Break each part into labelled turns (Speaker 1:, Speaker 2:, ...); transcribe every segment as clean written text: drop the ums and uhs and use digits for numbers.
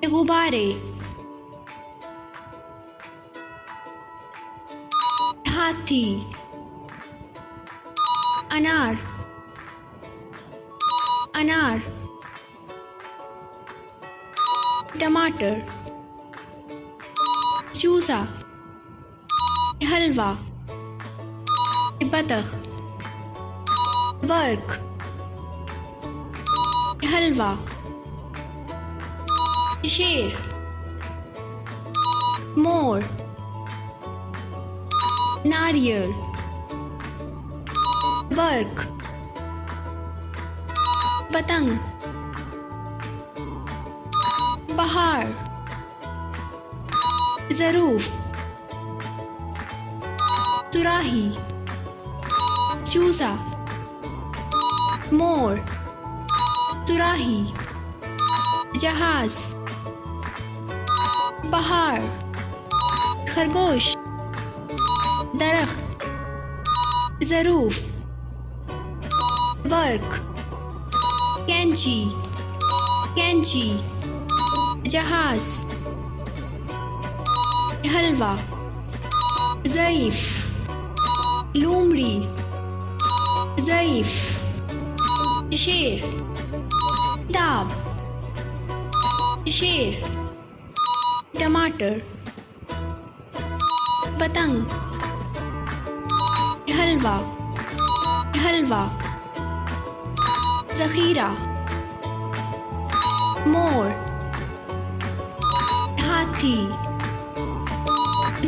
Speaker 1: गुब्बारे, हाथी, अनार, अनार, टमाटर, चूसा, हलवा, बतख, वर्क, हलवा, शेर, मोर, नारियल, वर्क, पतंग, पहाड़, ज़रूफ, सुराही, चूसा, मोर, सुराही, जहाज, पहाड़, खरगोश, दरख्त, ज़रूफ, वर्क, कैंची, कैंची, जहाज, हलवा, ज़ईफ़, लूमड़ी, ज़ईफ़, शेर, किताब, शेर, टमाटर, पतंग, हलवा, हलवा, ज़ख़ीरा, मोर, हाथी,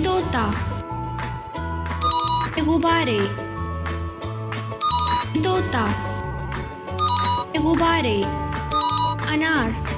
Speaker 1: तोता, गुब्बारे, तोता, गुब्बारे, अनार,